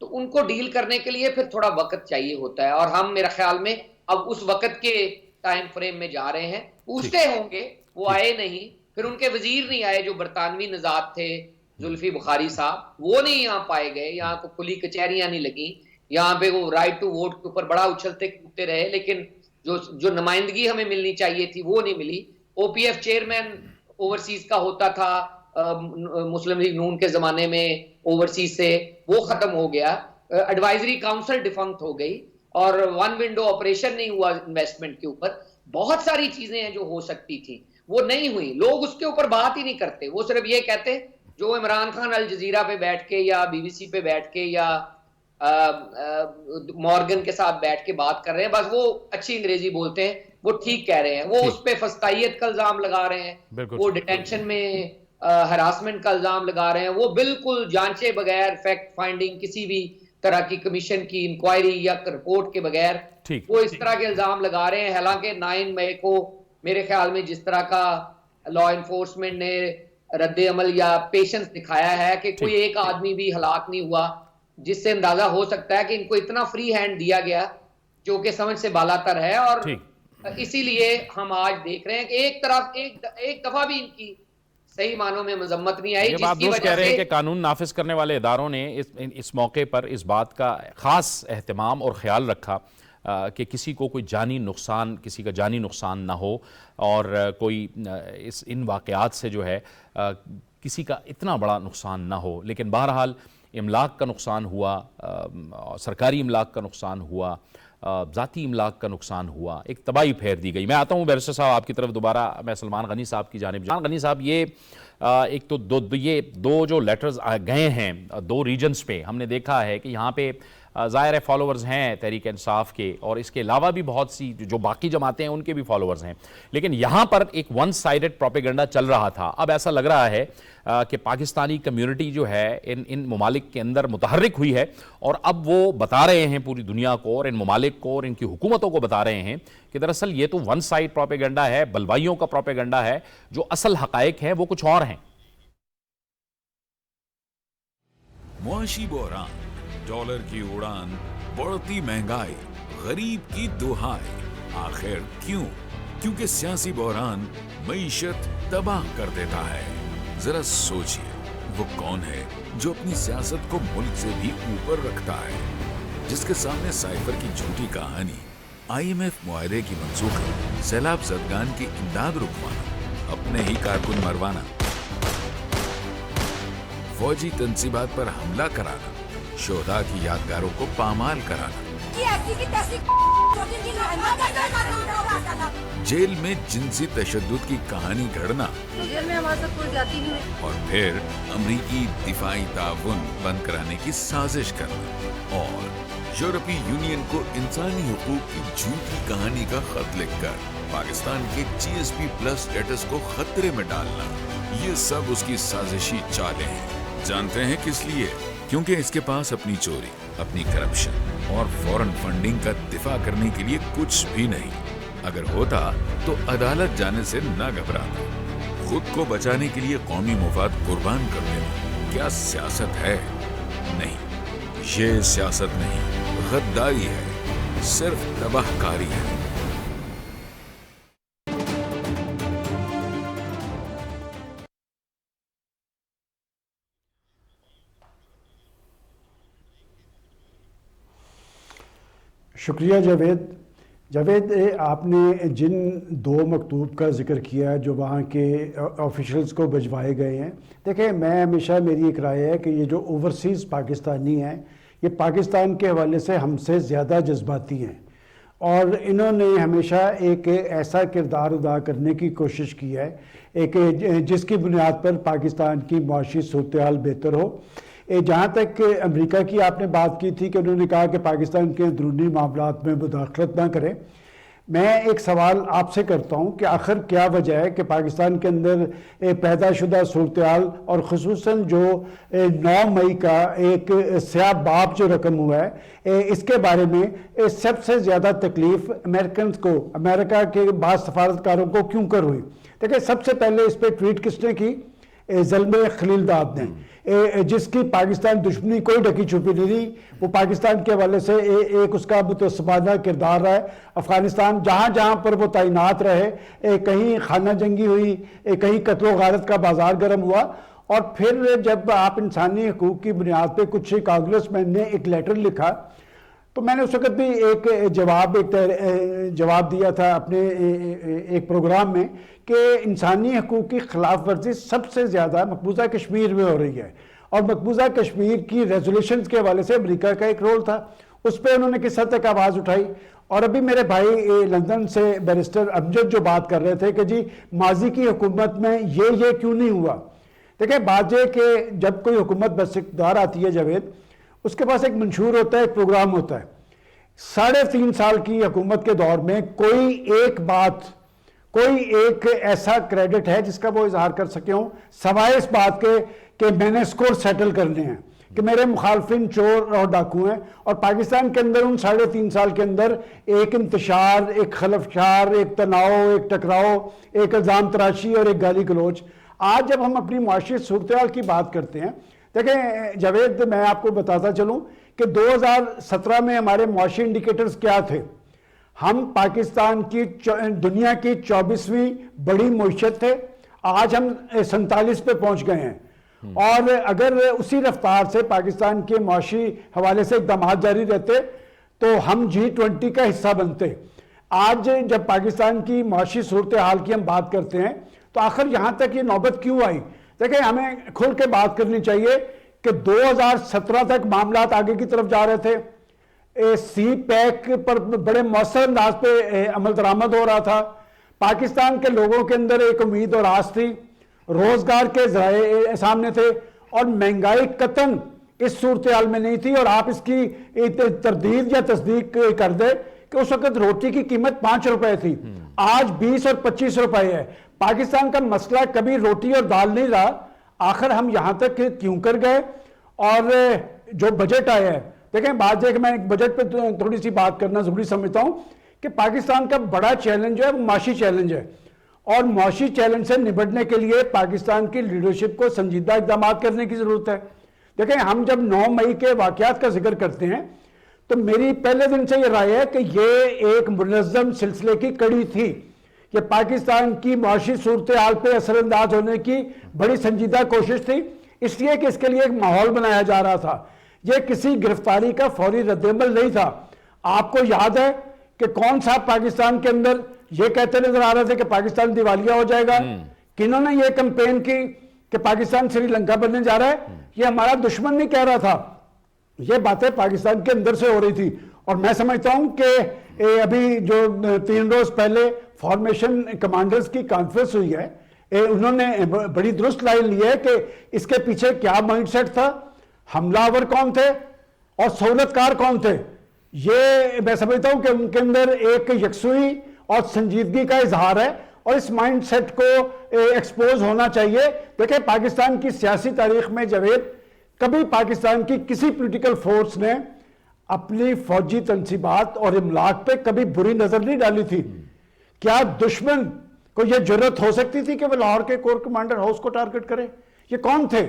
تو ان کو ڈیل کرنے کے لیے پھر تھوڑا وقت چاہیے ہوتا ہے، اور ہم میرا خیال میں اب اس وقت کے ٹائم فریم میں جا رہے ہیں. پوچھتے ہوں گے، وہ آئے نہیں، پھر ان کے وزیر نہیں آئے جو برطانوی نژاد تھے، زلفی بخاری صاحب، وہ نہیں یہاں پائے گئے، یہاں کو کھلی کچہریاں نہیں لگیں، یہاں پہ وہ رائٹ ٹو ووٹ کے اوپر بڑا اچھلتے کودتے رہے، لیکن جو نمائندگی ہمیں ملنی چاہیے تھی وہ نہیں ملی. او پی ایف چیئرمین اوورسیز کا ہوتا تھا مسلم لیگ نون کے زمانے میں اوورسیز سے، وہ ختم ہو گیا. ایڈوائزری کاؤنسل ڈیفنکٹ ہو گئی، اور ون ونڈو آپریشن نہیں ہوا انویسٹمنٹ کے اوپر. بہت ساری چیزیں ہیں جو ہو سکتی تھیں، وہ نہیں ہوئی. لوگ اس کے اوپر بات ہی نہیں کرتے، وہ صرف یہ کہتے جو عمران خان الجزیرہ پہ بیٹھ کے یا بی بی سی پہ بیٹھ کے یا مورگن کے ساتھ بیٹھ کے بات کر رہے ہیں، بس وہ اچھی انگریزی بولتے ہیں، وہ ٹھیک کہہ رہے ہیں. وہ اس پہ فسطائیت کا الزام لگا رہے ہیں، وہ ڈیٹینشن میں ہراسمنٹ کا الزام لگا رہے ہیں، وہ بالکل جانچے بغیر، فیکٹ فائنڈنگ کسی بھی طرح کی کمیشن کی انکوائری یا رپورٹ کے بغیر وہ اس طرح کے الزام لگا رہے ہیں. حالانکہ 9 مئی کو میرے خیال میں جس طرح کا لا انفورسمنٹ نے رد عمل یا پیشنس دکھایا ہے کہ کوئی ایک آدمی بھی ہلاک نہیں ہوا، جس سے اندازہ ہو سکتا ہے کہ ان کو اتنا فری ہینڈ دیا گیا جو کہ سمجھ سے بالا تر ہے. اور اسی لیے ہم آج دیکھ رہے ہیں کہ ایک طرف ایک دفعہ بھی ان کی صحیح معنوں میں مذمت نہیں آئی. یہ بات درست کہہ رہے ہیں کہ قانون نافذ کرنے والے اداروں نے اس موقع پر اس بات کا خاص اہتمام اور خیال رکھا کہ کسی کو کوئی جانی نقصان، کسی کا جانی نقصان نہ ہو، اور کوئی ان واقعات سے جو ہے کسی کا اتنا بڑا نقصان نہ ہو. لیکن بہرحال املاک کا نقصان ہوا، سرکاری املاک کا نقصان ہوا، ذاتی املاک کا نقصان ہوا، ایک تباہی پھیر دی گئی. میں آتا ہوں بیرسٹر صاحب آپ کی طرف دوبارہ. میں سلمان غنی صاحب کی جانب. غنی صاحب، یہ ایک تو یہ دو جو لیٹرز گئے ہیں دو ریجنز پہ، ہم نے دیکھا ہے کہ یہاں پہ ظاہر ہے فالوورز ہیں تحریک انصاف کے، اور اس کے علاوہ بھی بہت سی جو باقی جماعتیں ہیں ان کے بھی فالوورز ہیں، لیکن یہاں پر ایک ون سائیڈڈ پروپیگنڈا چل رہا تھا. اب ایسا لگ رہا ہے کہ پاکستانی کمیونٹی جو ہے ان ممالک کے اندر متحرک ہوئی ہے، اور اب وہ بتا رہے ہیں پوری دنیا کو اور ان ممالک کو اور ان کی حکومتوں کو بتا رہے ہیں کہ دراصل یہ تو ون سائیڈ پروپیگنڈا ہے، بلوائیوں کا پروپیگنڈا ہے، جو اصل حقائق ہیں وہ کچھ اور ہیں. معاشی بحران، ڈالر کی اڑان، بڑھتی مہنگائی، غریب کی دہائی. آخر کیوں؟ کیونکہ سیاسی بحران معیشت تباہ کر دیتا ہے. ذرا سوچئے، وہ کون ہے جو اپنی سیاست کو ملک سے بھی اوپر رکھتا ہے، جس کے سامنے سائفر کی جھوٹی کہانی، IMF معاہدے کی منسوخی، سیلاب زدگان کی امداد رکوانا، اپنے ہی کارکن مروانا، فوجی تنصیبات پر حملہ کرانا، شہداء کی یادگاروں کو پامال کرانا، جیل میں جنسی تشدد کی کہانی گھڑنا، اور پھر امریکی دفاعی تعاون بند کرانے کی سازش کرنا، اور یورپی یونین کو انسانی حقوق کی جھوٹی کہانی کا خط لکھ کر پاکستان کے GSP پلس سٹیٹس کو خطرے میں ڈالنا. یہ سب اس کی سازشی چالیں ہیں. جانتے ہیں کس لیے؟ کیونکہ اس کے پاس اپنی چوری، اپنی کرپشن اور فورن فنڈنگ کا دفاع کرنے کے لیے کچھ بھی نہیں. اگر ہوتا تو عدالت جانے سے نہ گھبراتا. خود کو بچانے کے لیے قومی مفاد قربان کر دینا کیا سیاست ہے؟ نہیں، یہ سیاست نہیں، غداری ہے، صرف تباہ کاری ہے. شکریہ جاوید. آپ نے جن دو مکتوب کا ذکر کیا جو وہاں کے آفیشلز کو بھجوائے گئے ہیں، دیکھیں میں ہمیشہ میری ایک رائے ہے کہ یہ جو اوورسیز پاکستانی ہیں یہ پاکستان کے حوالے سے ہم سے زیادہ جذباتی ہیں، اور انہوں نے ہمیشہ ایک ایسا کردار ادا کرنے کی کوشش کی ہے ایک جس کی بنیاد پر پاکستان کی معاشی صورتحال بہتر ہو. جہاں تک امریکہ کی آپ نے بات کی تھی کہ انہوں نے کہا کہ پاکستان کے اندرونی معاملات میں مداخلت نہ کریں، میں ایک سوال آپ سے کرتا ہوں کہ آخر کیا وجہ ہے کہ پاکستان کے اندر پیدا شدہ صورتحال اور خصوصاً جو 9 مئی کا ایک سیاہ باب جو رقم ہوا ہے اس کے بارے میں سب سے زیادہ تکلیف امریکنز کو، امریکہ کے بعض سفارتکاروں کو کیوں کر ہوئی؟ دیکھیں سب سے پہلے اس پہ ٹویٹ کس نے کی؟ زلمے خلیل داد نے. جس کی پاکستان دشمنی کوئی ڈکی چھپی نہیں رہی. وہ پاکستان کے حوالے سے ایک اس کا متسبانہ کردار رہا ہے. افغانستان جہاں جہاں پر وہ تعینات رہے, کہیں خانہ جنگی ہوئی, کہیں قتل و غارت کا بازار گرم ہوا, اور پھر جب آپ انسانی حقوق کی بنیاد پہ کچھ کانگریس مین نے ایک لیٹر لکھا, تو میں نے اس وقت بھی ایک جواب دیا تھا اپنے ایک پروگرام میں کہ انسانی حقوق کی خلاف ورزی سب سے زیادہ مقبوضہ کشمیر میں ہو رہی ہے, اور مقبوضہ کشمیر کی ریزولیشنز کے حوالے سے امریکہ کا ایک رول تھا, اس پہ انہوں نے کس حد تک آواز اٹھائی. اور ابھی میرے بھائی لندن سے بیرسٹر امجد جو بات کر رہے تھے کہ جی ماضی کی حکومت میں یہ کیوں نہیں ہوا. دیکھیں بات یہ کہ جب کوئی حکومت بس اقتدار آتی ہے جاوید, اس کے پاس ایک منشور ہوتا ہے, ایک پروگرام ہوتا ہے. 3.5 سال کی حکومت کے دور میں کوئی ایک ایسا کریڈٹ ہے جس کا وہ اظہار کر سکے ہوں سوائے اس بات کے کہ میں نے اسکور سیٹل کرنے ہیں, کہ میرے مخالفین چور اور ڈاکو ہیں. اور پاکستان کے اندر ان 3.5 سال کے اندر ایک انتشار, ایک خلفشار, ایک تناؤ, ایک ٹکراؤ, ایک الزام تراشی اور ایک گالی گلوچ. آج جب ہم اپنی معاشی صورتحال کی بات کرتے ہیں, دیکھیں جاوید میں آپ کو بتاتا چلوں کہ 2017 میں ہمارے معاشی انڈیکیٹرز کیا تھے. ہم پاکستان کی دنیا کی 24ویں بڑی معیشت تھے, آج ہم 47 پہ پہنچ گئے ہیں. اور اگر اسی رفتار سے پاکستان کے معاشی حوالے سے اقدامات جاری رہتے تو ہم G20 کا حصہ بنتے. آج جب پاکستان کی معاشی صورتحال کی ہم بات کرتے ہیں تو آخر یہاں تک یہ نوبت کیوں آئی. دیکھیں ہمیں کھل کے بات کرنی چاہیے کہ 2017 تک معاملات آگے کی طرف جا رہے تھے. سی پیک پر بڑے مؤثر انداز پہ عمل درآمد ہو رہا تھا. پاکستان کے لوگوں کے اندر ایک امید اور آس تھی, روزگار کے ذرائع سامنے تھے, اور مہنگائی قطعاً اس صورتحال میں نہیں تھی. اور آپ اس کی تردید یا تصدیق کر دیں کہ اس وقت روٹی کی قیمت 5 روپے تھی, آج 20 اور 25 روپے ہے. پاکستان کا مسئلہ کبھی روٹی اور دال نہیں رہا. آخر ہم یہاں تک کیوں کر گئے. اور جو بجٹ آیا ہے, دیکھیں بات میں بجٹ پہ تھوڑی سی بات کرنا ضروری سمجھتا ہوں کہ پاکستان کا بڑا چیلنج ہے وہ معاشی چیلنج ہے, اور معاشی چیلنج سے نبٹنے کے لیے پاکستان کی لیڈرشپ کو سنجیدہ اقدامات کرنے کی ضرورت ہے. دیکھیں ہم جب 9 مئی کے واقعات کا ذکر کرتے ہیں تو میری پہلے دن سے یہ رائے ہے کہ یہ ایک منظم سلسلے کی کڑی تھی. یہ پاکستان کی معاشی صورتحال پہ اثر انداز ہونے کی بڑی سنجیدہ کوشش تھی, اس لیے کہ اس کے لیے ایک ماحول بنایا جا رہا تھا. یہ کسی گرفتاری کا فوری رد عمل نہیں تھا. آپ کو یاد ہے کہ کون سا پاکستان کے اندر یہ کہتے نظر آ رہے تھے کہ پاکستان دیوالیہ ہو جائے گا. کنہوں نے یہ کمپین کی کہ پاکستان سری لنکا بننے جا رہا ہے, یہ ہمارا دشمن نہیں کہہ رہا تھا. یہ باتیں پاکستان کے اندر سے ہو رہی تھی. اور میں سمجھتا ہوں کہ ابھی جو 3 روز پہلے فارمیشن کمانڈرز کی کانفرنس ہوئی ہے, انہوں نے بڑی درست لائن لی ہے کہ اس کے پیچھے کیا مائنڈ سیٹ تھا, حملہ آور کون تھے اور سہولت کار کون تھے. یہ میں سمجھتا ہوں کہ ان کے اندر ایک یکسوئی اور سنجیدگی کا اظہار ہے, اور اس مائنڈ سیٹ کو ایکسپوز ہونا چاہیے. دیکھیں پاکستان کی سیاسی تاریخ میں جاوید کبھی پاکستان کی کسی پولیٹیکل فورس نے اپنی فوجی تنصیبات اور املاک پہ کبھی بری نظر نہیں ڈالی تھی. کیا دشمن کو یہ جرت ہو سکتی تھی کہ وہ لاہور کے کور کمانڈر ہاؤس کو ٹارگٹ کرے؟ یہ کون تھے؟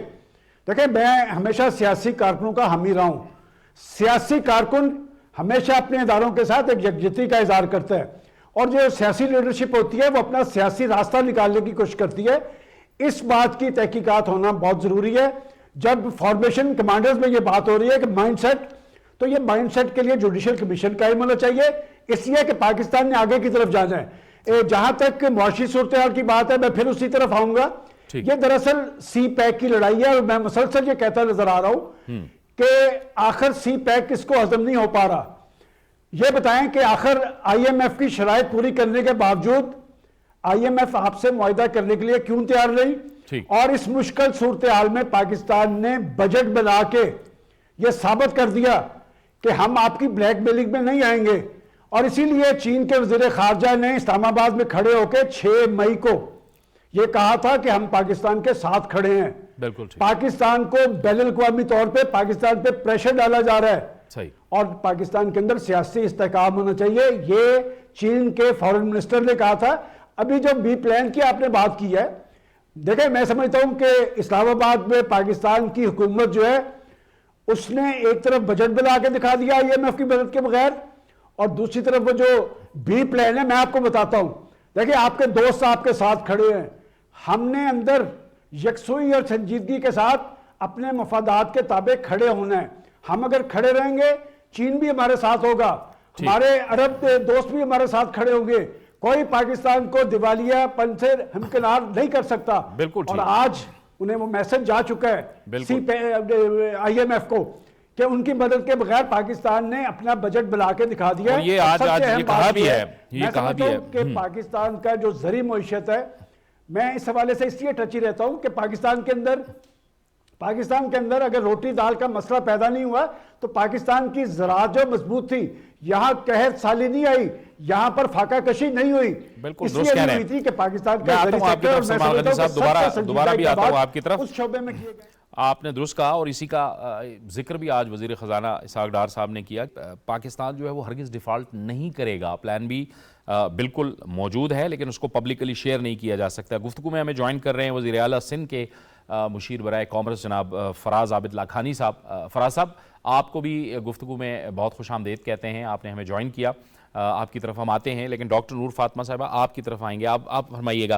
دیکھیں میں ہمیشہ سیاسی کارکنوں کا حامی رہا ہوں. سیاسی کارکن ہمیشہ اپنے اداروں کے ساتھ ایک یکجہتی کا اظہار کرتا ہے, اور جو سیاسی لیڈرشپ ہوتی ہے وہ اپنا سیاسی راستہ نکالنے کی کوشش کرتی ہے. اس بات کی تحقیقات ہونا بہت ضروری ہے. جب فارمیشن کمانڈرز میں یہ بات ہو رہی ہے کہ مائنڈ سیٹ, تو یہ مائنڈ سیٹ کے لیے جوڈیشل کمیشن قائم ہونا چاہیے, اس لیے کہ پاکستان نے آگے کی طرف جانا ہے. جہاں تک معاشی صورتحال کی بات ہے میں پھر اسی طرف آؤں گا. یہ دراصل سی پیک کی لڑائی ہے, اور میں مسلسل یہ کہتا نظر آ رہا ہوں کہ آخر سی پیک کس کو ہضم نہیں ہو پا رہا. یہ بتائیں کہ آخر آئی ایم ایف کی شرائط پوری کرنے کے باوجود آئی ایم ایف آپ سے معاہدہ کرنے کے لیے کیوں تیار نہیں؟ اور اس مشکل صورتحال میں پاکستان نے بجٹ بنا کے یہ ثابت کر دیا کہ ہم آپ کی بلیک میلنگ میں نہیں آئیں گے. اور اسی لیے چین کے وزیر خارجہ نے اسلام آباد میں کھڑے ہو کے 6 مئی کو یہ کہا تھا کہ ہم پاکستان کے ساتھ کھڑے ہیں. پاکستان کو بین الاقوامی طور پہ پاکستان پہ پریشر ڈالا جا رہا ہے, اور پاکستان کے اندر سیاسی استحکام ہونا چاہیے. یہ چین کے فارن منسٹر نے کہا تھا. ابھی جو بی پلان کی آپ نے بات کی ہے, دیکھیں میں سمجھتا ہوں کہ اسلام آباد میں پاکستان کی حکومت جو ہے اس نے ایک طرف بجٹ بنا کے دکھا دیا IMF کی مدد کے بغیر، اور دوسری طرف وہ جو بی پلان ہے میں آپ کو بتاتا ہوں. دیکھیں آپ کے دوست آپ کے ساتھ کھڑے ہیں، ہم نے اندر یکسوئی اور سنجیدگی کے ساتھ اپنے مفادات کے تابع کھڑے ہونا ہے. ہم اگر کھڑے رہیں گے چین بھی ہمارے ساتھ ہوگا، ہمارے عرب دوست بھی ہمارے ساتھ کھڑے ہوں گے. کوئی پاکستان کو دیوالیہ پن سے ہمکنار نہیں کر سکتا. اور آج انہیں وہ میسج جا چکا ہے IMF کو کہ ان کی مدد کے بغیر پاکستان نے اپنا بجٹ بنا کے دکھا دیا. یہ آج یہ کہا بھی ہے، میں سمجھتا ہوں کہ پاکستان کا جو زرعی معیشت ہے، میں اس حوالے سے اس لیے ٹچی رہتا ہوں کہ پاکستان کے اندر اگر روٹی دال کا مسئلہ پیدا نہیں ہوا تو پاکستان کی زراعت جو مضبوط تھی، یہاں قحط سالی نہیں آئی، یہاں پر فاقہ کشی نہیں ہوئی. بالکل اس لیے نہیں ہوئی تھی کہ پاکستان کا زرعی سیکٹر، اور میں سمجھتا ہوں کہ دوبارہ بھی آتا ہوں آپ کی طرف، اس شعبے میں کیے گئے. آپ نے درست کہا، اور اسی کا ذکر بھی آج وزیر خزانہ اسحاق ڈار صاحب نے کیا. پاکستان جو ہے وہ ہرگز ڈیفالٹ نہیں کرے گا. پلان بھی بالکل موجود ہے لیکن اس کو پبلکلی شیئر نہیں کیا جا سکتا. گفتگو میں ہمیں جوائن کر رہے ہیں وزیر اعلیٰ سندھ کے مشیر برائے کامرس جناب فراز عابد لاکھانی صاحب. فراز صاحب، آپ کو بھی گفتگو میں بہت خوش آمدید کہتے ہیں، آپ نے ہمیں جوائن کیا. آپ کی طرف ہم آتے ہیں لیکن ڈاکٹر نور فاطمہ صاحبہ آپ کی طرف آئیں گے. آپ فرمائیے گا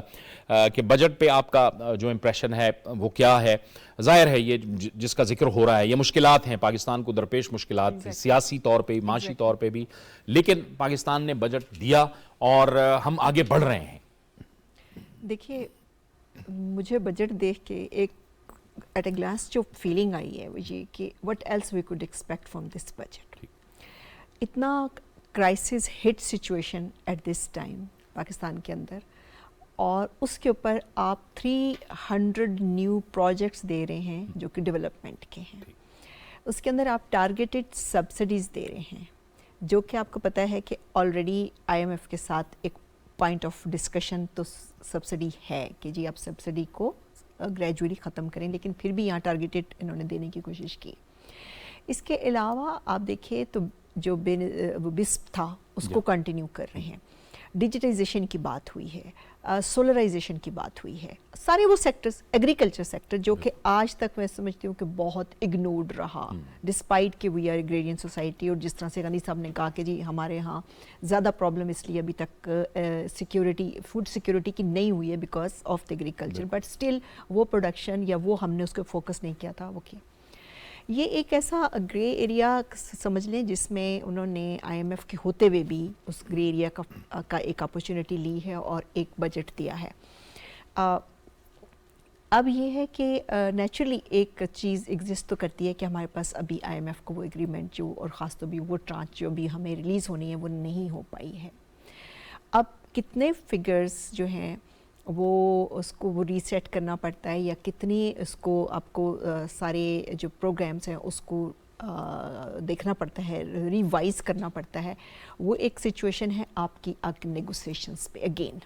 کہ بجٹ پہ آپ کا جو امپریشن ہے وہ کیا ہے؟ ظاہر ہے یہ جس کا ذکر ہو رہا ہے یہ مشکلات ہیں، پاکستان کو درپیش مشکلات سیاسی طور پہ معاشی طور پہ بھی، لیکن پاکستان نے بجٹ دیا اور ہم آگے بڑھ رہے ہیں. دیکھیے مجھے بجٹ دیکھ کے ایک ایٹ اے گلاس جو فیلنگ آئی ہے وہ یہ کہ what else we could expect from this budget. اتنا crisis hit situation at this time Pakistan کے اندر، اور اس کے اوپر آپ 300 نیو پروجیکٹس دے رہے ہیں جو کہ ڈیولپمنٹ کے ہیں. اس کے اندر آپ ٹارگیٹڈ سبسڈیز دے رہے ہیں جو کہ آپ کو پتہ ہے کہ آلریڈی IMF کے ساتھ ایک پوائنٹ آف ڈسکشن تو سبسڈی ہے کہ جی آپ سبسڈی کو گریجولی ختم کریں، لیکن پھر بھی یہاں ٹارگیٹڈ انہوں نے دینے کی کوشش کی. اس کے علاوہ آپ دیکھیں تو جو بسپ تھا اس کو کنٹینیو کر رہے ہیں. ڈیجیٹائزیشن کی بات ہوئی ہے، سولرائزیشن کی بات ہوئی ہے، سارے وہ سیکٹرز، ایگریکلچر سیکٹر جو کہ آج تک میں سمجھتی ہوں کہ بہت اگنورڈ رہا ڈسپائٹ کہ وی آر ایگریرین سوسائٹی. اور جس طرح سے غنی صاحب نے کہا کہ جی ہمارے ہاں زیادہ پرابلم اس لیے ابھی تک سیکیورٹی، فوڈ سیکیورٹی کی نہیں ہوئی ہے because of the agriculture, but still وہ پروڈکشن یا وہ ہم نے اس کو فوکس نہیں کیا تھا وہ کیا. یہ ایک ایسا گرے ایریا سمجھ لیں جس میں انہوں نے IMF کے ہوتے ہوئے بھی اس گرے ایریا کا ایک اپرچونٹی لی ہے اور ایک بجٹ دیا ہے. اب یہ ہے کہ نیچرلی ایک چیز ایگزسٹ تو کرتی ہے کہ ہمارے پاس ابھی IMF کو وہ ایگریمنٹ جو، اور خاص طور بھی وہ ٹرانچ جو بھی ہمیں ریلیز ہونی ہے وہ نہیں ہو پائی ہے. اب کتنے فگرز جو ہیں وہ اس کو وہ ریسیٹ کرنا پڑتا ہے، یا کتنی اس کو آپ کو سارے جو پروگرامز ہیں اس کو دیکھنا پڑتا ہے، ریوائز کرنا پڑتا ہے. وہ ایک سچویشن ہے آپ کی نیگوسیشنز پہ اگین.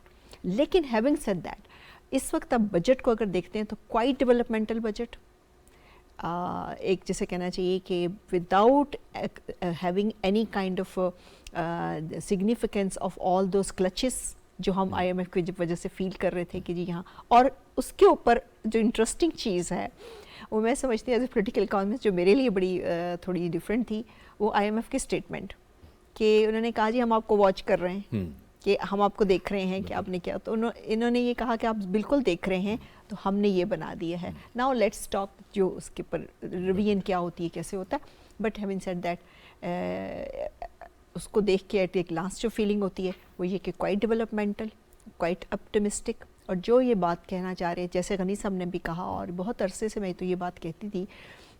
لیکن ہیونگ سیڈ دیٹ، اس وقت آپ بجٹ کو اگر دیکھتے ہیں تو کوائٹ ڈیولپمنٹل بجٹ، ایک جیسے کہنا چاہیے کہ without having any kind of significance of all those cliches جو ہم IMF کی وجہ سے فیل کر رہے تھے کہ جی یہاں. اور اس کے اوپر جو انٹرسٹنگ چیز ہے وہ میں سمجھتی ہوں ایز اے پولیٹیکل اکانومسٹ جو میرے لیے بڑی تھوڑی ڈفرینٹ تھی، وہ IMF کی اسٹیٹمنٹ کہ انہوں نے کہا جی ہم آپ کو واچ کر رہے ہیں، کہ ہم آپ کو دیکھ رہے ہیں کہ آپ نے کیا. تو انہوں نے یہ کہا کہ آپ بالکل دیکھ رہے ہیں تو ہم نے یہ بنا دیا ہے. ناؤ لیٹس ٹاک جو اس کے اوپر ریویژن کیا ہوتی ہے، کیسے ہوتا ہے. بٹ ہیونگ سیڈ دیٹ اس کو دیکھ کے ایٹ ایک لاسٹ جو فیلنگ ہوتی ہے وہ یہ کہ کوائٹ ڈیولپمنٹل، کوائٹ اپٹمسٹک. اور جو یہ بات کہنا چاہ رہے ہیں، جیسے غنی صاحب نے بھی کہا اور بہت عرصے سے میں تو یہ بات کہتی تھی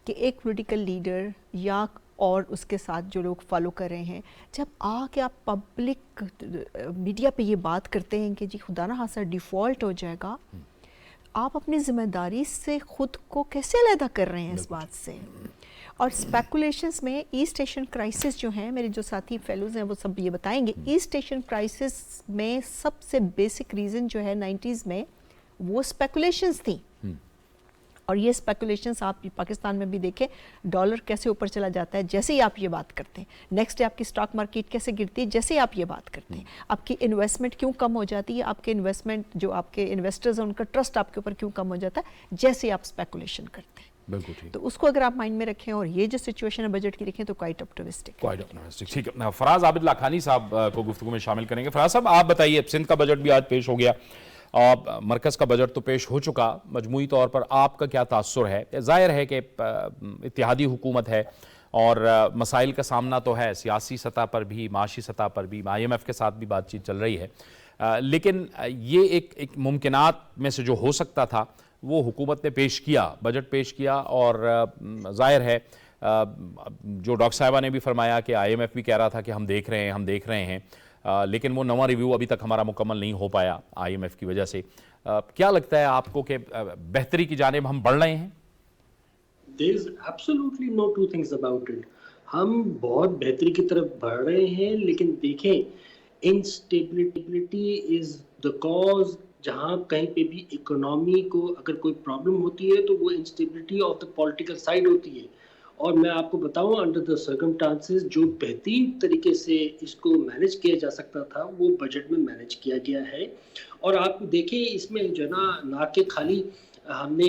کہ ایک پولیٹیکل لیڈر یا اور اس کے ساتھ جو لوگ فالو کر رہے ہیں، جب آ کے آپ پبلک میڈیا پہ یہ بات کرتے ہیں کہ جی خدا نہ خاصا ڈیفالٹ ہو جائے گا، آپ اپنی ذمہ داری سے خود کو کیسے علیحدہ کر رہے ہیں اس بات سے. اور اسپیکولیشنس میں ایسٹ ایشین کرائسس جو ہیں، میرے جو ساتھی فیلوز ہیں وہ سب یہ بتائیں گے، ایسٹ ایشین کرائسس میں سب سے بیسک ریزن جو ہے 90s میں وہ اسپیکولیشنس تھیں. اور یہ اسپیکولیشنس آپ پاکستان میں بھی دیکھیں, ڈالر کیسے اوپر چلا جاتا ہے جیسے ہی آپ یہ بات کرتے ہیں, نیکسٹ ڈے آپ کی اسٹاک مارکیٹ کیسے گرتی ہے جیسے ہی آپ یہ بات کرتے ہیں, آپ کی انویسٹمنٹ کیوں کم ہو جاتی ہے, آپ کے انویسٹمنٹ جو آپ کے انویسٹرز ہیں ان کا ٹرسٹ آپ کے اوپر کیوں کم ہو جاتا ہے جیسے ہی آپ اسپیکولیشن کرتے ہیں. بالکل ٹھیک, تو اس کو اگر آپ مائنڈ میں رکھیں اور یہ جو سچویشن ہے بجٹ کی دیکھیں تو کوائٹ اپٹمسٹک. ٹھیک ہے. فراز عابد لاکھانی صاحب کو گفتگو میں شامل کریں گے. فراز صاحب آپ بتائیے, سندھ کا بجٹ بھی آج پیش ہو گیا اور مرکز کا بجٹ تو پیش ہو چکا, مجموعی طور پر آپ کا کیا تاثر ہے؟ ظاہر ہے کہ اتحادی حکومت ہے اور مسائل کا سامنا تو ہے سیاسی سطح پر بھی, معاشی سطح پر بھی, IMF کے ساتھ بھی بات چیت چل رہی ہے, لیکن یہ ایک ممکنات میں سے جو ہو سکتا تھا وہ حکومت نے پیش کیا, بجٹ پیش کیا, اور ظاہر ہے جو ڈاکٹر صاحبہ نے بھی فرمایا کہ IMF بھی کہہ رہا تھا کہ ہم دیکھ رہے ہیں, لیکن وہ نواں ریویو ابھی تک ہمارا مکمل نہیں ہو پایا IMF کی وجہ سے. کیا لگتا ہے آپ کو کہ بہتری کی جانب ہم بڑھ رہے ہیں؟ There is absolutely no two things about it. ہم بہت بہتری کی طرف بڑھ رہے ہیں, لیکن دیکھیں انسٹیبلٹی از the cause. جہاں کہیں پہ بھی اکنامی کو اگر کوئی پرابلم ہوتی ہے تو وہ instability of the political side ہوتی ہے. اور میں آپ کو بتاؤں انڈر دا سرکمسٹانسز جو بہترین طریقے سے اس کو مینیج کیا جا سکتا تھا وہ بجٹ میں مینیج کیا گیا ہے. اور آپ دیکھیں اس میں جو نہ کہ خالی ہم نے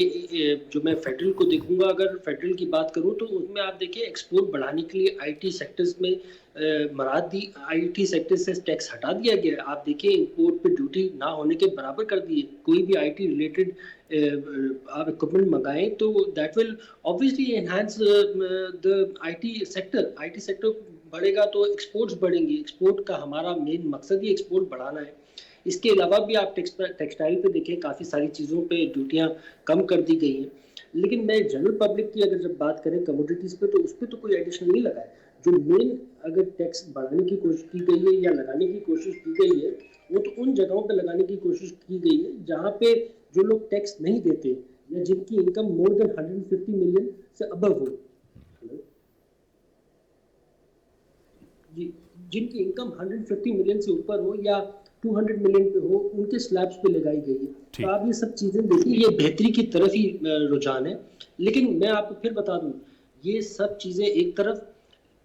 جو میں فیڈرل کو دیکھوں گا, اگر فیڈرل کی بات کروں تو اس میں آپ دیکھیں ایکسپورٹ بڑھانے کے لیے آئی ٹی سیکٹرز میں مراد دی, آئی ٹی سیکٹر سے ٹیکس ہٹا دیا گیا. آپ دیکھیں امپورٹ پہ ڈیوٹی نہ ہونے کے برابر کر دیے. کوئی بھی آئی ٹی ریلیٹڈ آپ اکوپمنٹ منگائیں تو that will obviously enhance the IT sector بڑھے گا تو ایکسپورٹس بڑھیں گے. ایکسپورٹ کا ہمارا مین مقصد ہی ایکسپورٹ بڑھانا ہے. اس کے علاوہ بھی آپ ٹیکسٹائل پہ دیکھیں کافی ساری چیزوں پہ ڈیوٹیاں کم کر دی گئی ہیں. لیکن میں جنرل پبلک کی اگر جب بات کریں کموڈیٹیز پہ تو اس پہ تو کوئی ایڈیشنل نہیں لگا ہے. جو مین اگر ٹیکس بڑھانے کی کوشش کی گئی ہے یا لگانے کی کوشش کی گئی ہے وہ تو ان جگہوں پہ لگانے کی کوشش کی گئی ہے جہاں پہ جو لوگ ٹیکس نہیں دیتے یا جن کی انکم مور دین 150 ملین سے ابو ہو, جن کی انکم 150 ملین سے اوپر ہو یا 200 ملین پہ ہو, ان کے سلیبس پہ لگائی گئی ہے. تو آپ یہ سب چیزیں دیکھیں, یہ بہتری کی طرف ہی رجحان ہے. لیکن میں آپ کو پھر بتا دوں یہ سب چیزیں ایک طرف,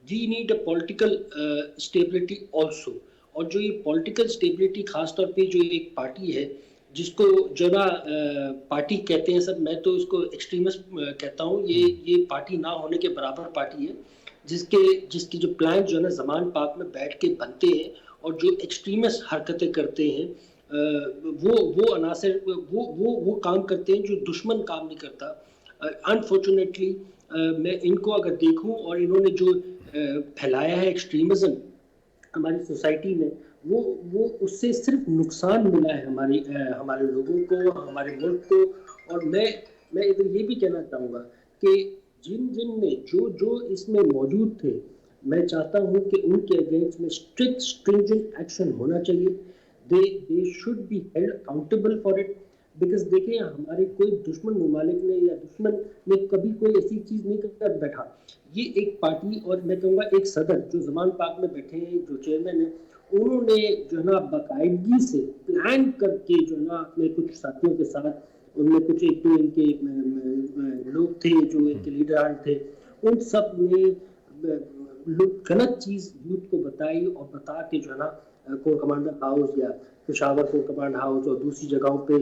we need a political stability also. اور جو یہ پولیٹیکل اسٹیبلٹی خاص طور پہ جو ایک پارٹی ہے جس کو جو نا پارٹی کہتے ہیں سب, میں تو اس کو ایکسٹریمسٹ کہتا ہوں, یہ پارٹی نہ ہونے کے برابر پارٹی ہے جس کی جو پلان جو ہے نا زمان پاک میں بیٹھ کے بنتے ہیں اور جو ایکسٹریمسٹ حرکتیں کرتے ہیں وہ عناصر وہ کام کرتے ہیں جو دشمن کام نہیں کرتا. انفارچونیٹلی میں ان کو اگر دیکھوں اور انہوں نے جو پھیلایا ہے ایکسٹریمزم ہماری سوسائٹی میں, وہ اس سے صرف نقصان ملا ہے ہمارے لوگوں کو, ہمارے ملک کو. اور میں ادھر یہ بھی کہنا چاہوں گا کہ جن میں جو اس میں موجود تھے, میں چاہتا ہوں کہ ان کے اگینسٹ میں اسٹرکٹ اسٹرنجنٹ ایکشن ہونا چاہیے. they should be held accountable for it. because دیکھیں ہمارے کوئی دشمن ممالک نے یا دشمن نے کبھی کوئی ایسی چیز نہیں کر بیٹھا. یہ ایک پارٹی اور میں کہوں گا ایک صدر جو زمان پاک میں بیٹھے ہیں, جو چیئرمین ہیں, انہوں نے جو ہے نا باقاعدگی سے پلان کر کے جو ہے نا اپنے کچھ ساتھیوں کے ساتھ, ان میں کچھ ایک تو ان کے لوگ تھے جو ان کے لیڈران تھے, ان سب نے غلط چیز یوتھ کو بتائی اور بتا کے جو ہے نا کور کمانڈر ہاؤس یا پشاور کور کمانڈ ہاؤس اور دوسری جگہوں پہ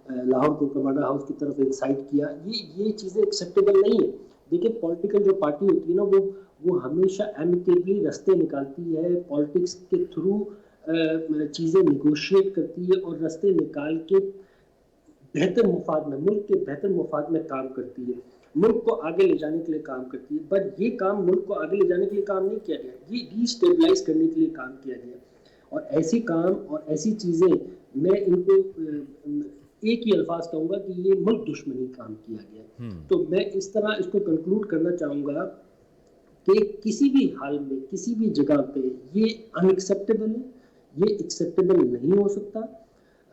لاہور کور کمانڈر ہاؤس کی طرف انسائٹ کیا. یہ چیزیں ایکسیپٹیبل نہیں ہیں. دیکھیں پولیٹیکل جو پارٹی ہوتی ہے نا وہ ہمیشہ ایمیکیبلی رستے نکالتی ہے, پالیٹکس کے تھرو چیزیں نیگوشیٹ کرتی ہے اور رستے نکال کے بہتر مفاد میں, ملک کے بہتر مفاد میں کام کرتی ہے, ملک کو آگے لے جانے کے لیے کام کرتی ہے. بٹ یہ کام ملک کو آگے لے جانے کے لیے کام نہیں کیا گیا, یہ ڈی اسٹیبلائز کرنے کے لیے کام کیا گیا. اور ایسی کام اور ایسی چیزیں میں ان کو ایک ہی الفاظ کہوں گا کہ یہ ملک دشمنی کام کیا گیا. تو میں اس طرح اس کو کنکلوڈ کرنا چاہوں گا کہ کسی بھی حال میں کسی بھی جگہ پہ یہ ان ایکسیپٹیبل ہے, یہ ایکسیپٹیبل نہیں ہو سکتا.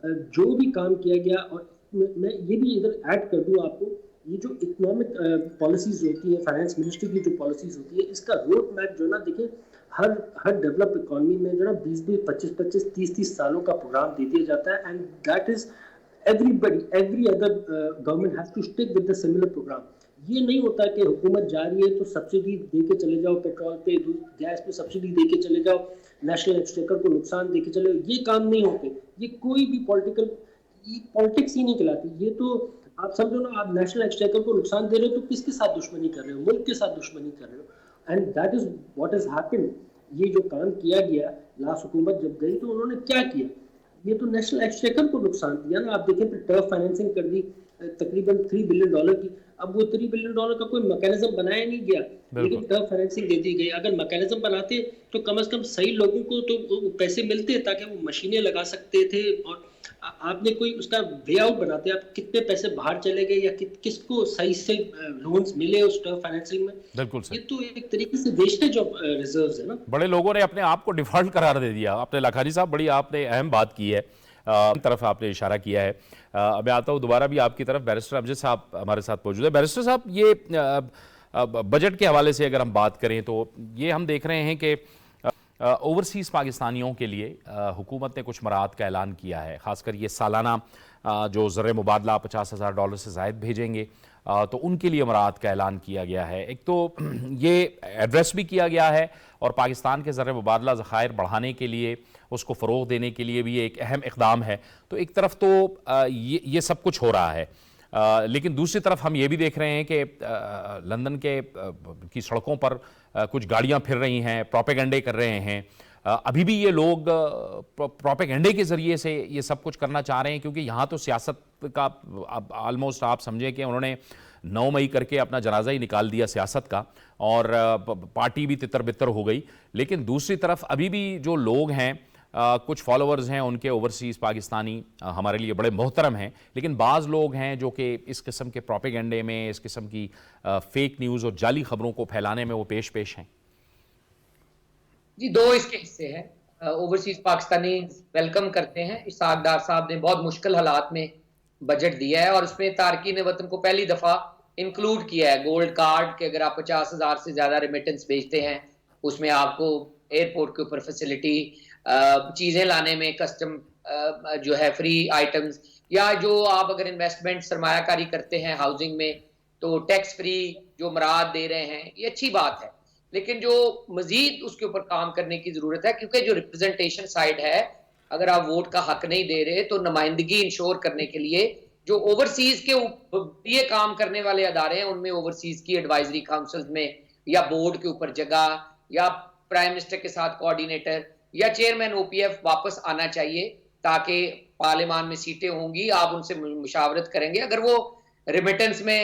جو بھی کام کیا گیا, اور میں یہ بھی ادھر ایڈ کر دوں آپ کو, یہ جو اکنامک پالیسیز ہوتی ہیں, فائنانس منسٹری کی جو پالیسیز ہوتی ہے, اس کا روڈ میپ جو ہے نا دیکھیں ہر ڈیولپ اکانومی میں جو ہے نا 20-25 30-30 سالوں کا پروگرام دے دیا جاتا ہے. And that is every other government has to stick with the similar program. یہ نہیں ہوتا کہ حکومت جا رہی ہے تو سبسڈی دے کے چلے جاؤ, پیٹرول پہ گیس پہ سبسڈی دے کے چلے جاؤ, نیشنل ایکسچیکر کو نقصان دے کے چلے جاؤ. یہ کام نہیں ہوتے, یہ کوئی بھی پالیٹکس ہی نہیں کہلاتی. یہ تو آپ سمجھو نا, آپ نیشنل ایکسچیکر کو نقصان دے رہے ہو تو کس کے ساتھ دشمنی کر رہے ہو؟ ملک کے ساتھ دشمنی کر رہے ہو. And that is what has happened. یہ جو کام کیا گیا لاسٹ حکومت جب گئی تو انہوں نے کیا کیا؟ یہ تو نیشنل ایکسچیکر کو نقصان دیا نا. آپ دیکھیں پھر ٹرف فائنینسنگ کر دی تقریباً $3 بلین کی. اب وہ $3 بلین کا کوئی میکینزم بنایا نہیں گیا, لیکن ٹرف فائنینسنگ دے دی گئی. اگر میکینزم بناتے تو کم از کم صحیح لوگوں کو تو پیسے ملتے تاکہ وہ مشینیں لگا سکتے تھے. اور آپ نے کوئی اس کا وے آؤٹ بناتے, آپ کتنے پیسے باہر چلے گئے یا کس کو صحیح سے لونز ملے اس ٹرف فائنینسنگ میں. بالکل یہ تو ایک طریقے سے ویسٹیج آف ریزروز ہے نا. بڑے لوگوں نے اپنے آپ کو ڈیفالٹ قرار دے دیا. آپ نے لکھانی صاحب بڑی آپ نے اہم بات کی ہے, طرف آپ نے اشارہ کیا ہے. میں آتا ہوں دوبارہ بھی آپ کی طرف. بیرسٹر امجد صاحب ہمارے ساتھ موجود ہے. بیرسٹر صاحب, یہ بجٹ کے حوالے سے اگر ہم بات کریں تو یہ ہم دیکھ رہے ہیں کہ اوورسیز پاکستانیوں کے لیے حکومت نے کچھ مراعات کا اعلان کیا ہے. خاص کر یہ سالانہ جو زر مبادلہ $50,000 سے زائد بھیجیں گے تو ان کے لیے مراعات کا اعلان کیا گیا ہے. ایک تو یہ ایڈریس بھی کیا گیا ہے اور پاکستان کے زر مبادلہ ذخائر بڑھانے کے لیے, اس کو فروغ دینے کے لیے بھی ایک اہم اقدام ہے. تو ایک طرف تو یہ سب کچھ ہو رہا ہے, لیکن دوسری طرف ہم یہ بھی دیکھ رہے ہیں کہ لندن کی سڑکوں پر کچھ گاڑیاں پھر رہی ہیں, پروپیگنڈے کر رہے ہیں. ابھی بھی یہ لوگ پروپیگنڈے کے ذریعے سے یہ سب کچھ کرنا چاہ رہے ہیں, کیونکہ یہاں تو سیاست کا آلموسٹ آپ سمجھیں کہ انہوں نے 9 مئی کر کے اپنا جنازہ ہی نکال دیا سیاست کا, اور پارٹی بھی تتر بتر ہو گئی. لیکن دوسری طرف ابھی بھی جو لوگ ہیں, کچھ فالوورز ہیں ان کے اوورسیز پاکستانی, ہمارے لیے بڑے محترم ہیں, لیکن بعض لوگ ہیں جو کہ اس قسم کے پروپیگنڈے میں, اس قسم کی فیک نیوز اور جعلی خبروں کو پھیلانے میں وہ پیش ہیں. جی, دو اس کے حصے ہیں. اوورسیز پاکستانی ویلکم کرتے ہیں. اسحاق ڈار صاحب نے بہت مشکل حالات میں بجٹ دیا ہے اور اس میں تارکین وطن کو پہلی دفعہ انکلوڈ کیا ہے گولڈ کارڈ کہ اگر آپ 50,000 سے زیادہ ریمیٹنس بھیجتے ہیں اس میں آپ کو ایئرپورٹ کے اوپر فیسلٹی, چیزیں لانے میں کسٹم جو ہے فری آئٹمز, یا جو آپ اگر انویسٹمنٹ سرمایہ کاری کرتے ہیں ہاؤسنگ میں تو ٹیکس فری جو مراعات دے رہے ہیں, یہ اچھی بات ہے. لیکن جو مزید اس کے اوپر کام کرنے کی ضرورت ہے, کیونکہ جو ریپرزنٹیشن سائڈ ہے, اگر آپ ووٹ کا حق نہیں دے رہے تو نمائندگی انشور کرنے کے لیے جو اوورسیز کے یہ کام کرنے والے ادارے ہیں ان میں اوورسیز کی ایڈوائزری کاؤنسلز میں یا بورڈ کے اوپر جگہ, یا پرائم منسٹر کے ساتھ کوارڈینیٹر یا چیئرمین او پی ایف واپس آنا چاہیے, تاکہ پارلیمان میں سیٹیں ہوں گی, آپ ان سے مشاورت کریں گے. اگر وہ ریمیٹنس میں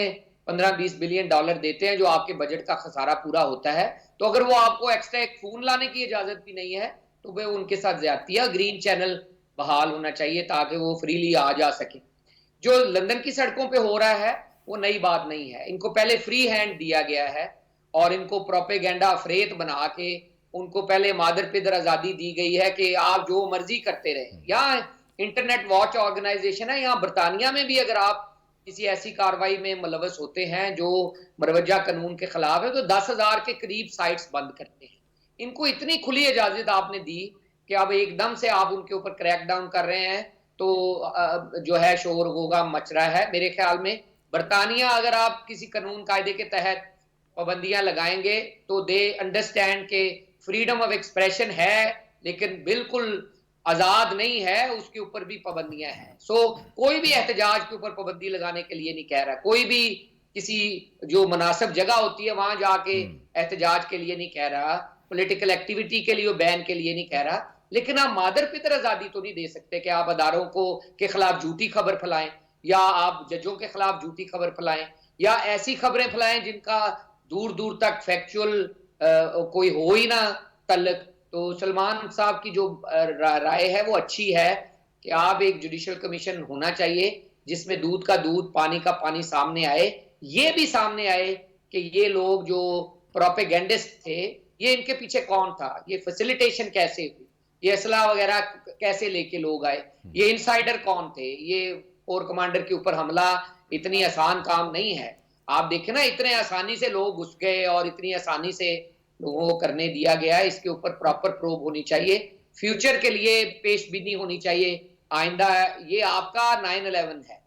$15-20 بلین دیتے ہیں جو آپ کے بجٹ کا خسارہ پورا ہوتا ہے, تو اگر وہ آپ کو ایکسٹرا ایک فون لانے کی اجازت بھی نہیں ہے تو وہ ان کے ساتھ زیادتی ہے. گرین چینل بحال ہونا چاہیے تاکہ وہ فریلی آ جا سکے. جو لندن کی سڑکوں پہ ہو رہا ہے وہ نئی بات نہیں ہے. ان کو پہلے فری ہینڈ دیا گیا ہے اور ان کو پروپیگنڈا افریت بنا کے ان کو پہلے مادر پدر آزادی دی گئی ہے کہ آپ جو مرضی کرتے رہیں. یہاں انٹرنیٹ واچ آرگنائزیشن ہے, یہاں برطانیہ میں بھی اگر آپ کسی ایسی کاروائی میں ملوث ہوتے ہیں جو مروجہ قانون کے خلاف ہے تو 10,000 کے قریب سائٹس بند کرتے ہیں. ان کو اتنی کھلی اجازت آپ نے دی کہ اب ایک دم سے آپ ان کے اوپر کریک ڈاؤن کر رہے ہیں تو جو ہے شور ہوگا مچ رہا ہے. میرے خیال میں برطانیہ اگر آپ کسی قانون قاعدے کے تحت پابندیاں لگائیں گے تو دے انڈرسٹینڈ کہ فریڈم آف ایکسپریشن ہے لیکن بالکل آزاد نہیں ہے, اس کے اوپر بھی پابندیاں ہیں. کوئی بھی احتجاج کے اوپر پابندی لگانے کے لیے نہیں کہہ رہا, کوئی بھی کسی جو مناسب جگہ ہوتی ہے وہاں جا کے احتجاج کے لیے نہیں کہہ رہا, پولیٹیکل ایکٹیویٹی کے لیے بین کے لیے نہیں کہہ رہا. لیکن آپ مادر پدر آزادی تو نہیں دے سکتے کہ آپ اداروں کے خلاف جھوٹی خبر پھیلائیں, یا آپ ججوں کے خلاف جھوٹی خبر پھیلائیں, یا ایسی خبریں پھیلائیں جن کا دور دور تک فیکچول کوئی ہو ہی نہ تعلق. تو سلمان صاحب کی جو رائے ہے وہ اچھی ہے کہ آپ ایک جوڈیشل کمیشن ہونا چاہیے جس میں دودھ کا دودھ پانی کا پانی سامنے آئے. یہ بھی سامنے آئے کہ یہ لوگ جو پروپیگنڈسٹ تھے یہ ان کے پیچھے کون تھا, یہ فیسیلیٹیشن کیسے ہوئی, یہ اسلحہ وغیرہ کیسے لے کے لوگ آئے, یہ انسائیڈر کون تھے. یہ کور کمانڈر کے اوپر حملہ اتنی آسان کام نہیں ہے. آپ دیکھیں نا اتنے آسانی سے لوگ گھس گئے اور اتنی آسانی سے لوگوں کو کرنے دیا گیا. اس کے اوپر پراپر پروب ہونی چاہیے, فیوچر کے لیے پیش بینی ہونی چاہیے آئندہ یہ آپ کا 9/11 ہے.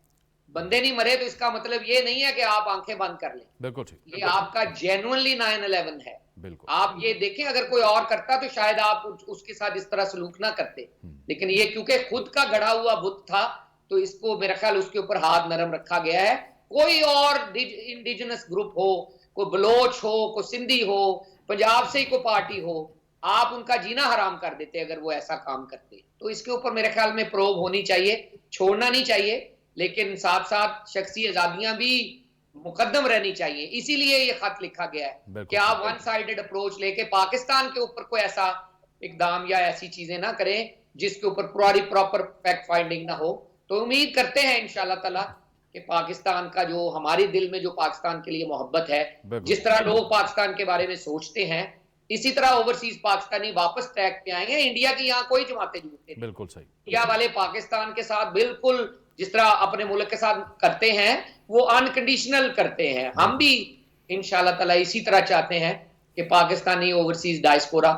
بندے نہیں مرے تو اس کا مطلب یہ نہیں ہے کہ آپ آنکھیں بند کر لیں. بالکل ٹھیک. یہ آپ کا جینوئنلی 9/11 ہے. بالکل. آپ یہ دیکھیں اگر کوئی اور کرتا تو شاید آپ اس کے ساتھ اس طرح سلوک نہ کرتے, لیکن یہ کیونکہ خود کا گڑھا ہوا بت تھا تو اس کو میرا خیال اس کے اوپر ہاتھ نرم رکھا گیا ہے. کوئی اور انڈیجنس گروپ ہو, کوئی بلوچ ہو, کوئی سندھی ہو, پنجاب سے ہی کوئی پارٹی ہو, آپ ان کا جینا حرام کر دیتے اگر وہ ایسا کام کرتے. تو اس کے اوپر میرے خیال میں پروب ہونی چاہیے, چھوڑنا نہیں چاہیے, لیکن ساتھ ساتھ شخصی آزادیاں بھی مقدم رہنی چاہیے. اسی لیے یہ خط لکھا گیا ہے کہ آپ ون سائیڈڈ اپروچ لے کے پاکستان کے اوپر کوئی ایسا اقدام یا ایسی چیزیں نہ کریں جس کے اوپر پراپر فیکٹ فائنڈنگ نہ ہو. تو امید کرتے ہیں انشاءاللہ تعالی کہ پاکستان کا جو ہماری دل میں جو پاکستان کے لیے محبت ہے, جس طرح لوگ پاکستان کے بارے میں سوچتے ہیں, اسی طرح اوورسیز پاکستانی واپس ٹریک پہ آئیں گے. انڈیا کی یہاں کوئی جماعتیں جوڑتے ہیں, بالکل صحیح. انڈیا والے پاکستان کے ساتھ بالکل جس طرح اپنے ملک کے ساتھ کرتے ہیں وہ انکنڈیشنل کرتے ہیں. ہم بھی انشاءاللہ تعالی اسی طرح چاہتے ہیں کہ پاکستانی اوورسیز ڈائسپورا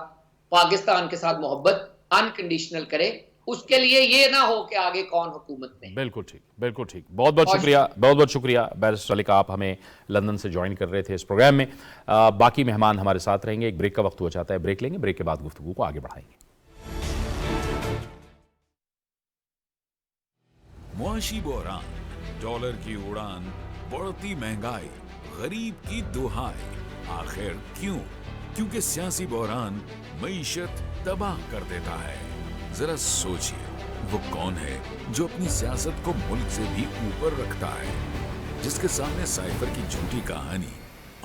پاکستان کے ساتھ محبت انکنڈیشنل کرے. اس کے لیے یہ نہ ہو کہ آگے کون حکومت میں. بالکل ٹھیک, بالکل ٹھیک. بہت بہت شکریہ, بہت بہت شکریہ بیرسٹر علی کا, آپ ہمیں لندن سے جوائن کر رہے تھے اس پروگرام میں. باقی مہمان ہمارے ساتھ رہیں گے. ایک بریک کا وقت ہوا چاہتا ہے, بریک لیں گے, بریک کے بعد گفتگو کو آگے بڑھائیں گے. معاشی بحران, ڈالر کی اڑان, بڑھتی مہنگائی, غریب کی دہائی. آخر کیوں؟ کیونکہ سیاسی بحران معیشت تباہ کر دیتا ہے. ذرا سوچئے, وہ کون ہے جو اپنی سیاست کو ملک سے بھی اوپر رکھتا ہے, جس کے سامنے سائفر کی جھوٹی کہانی,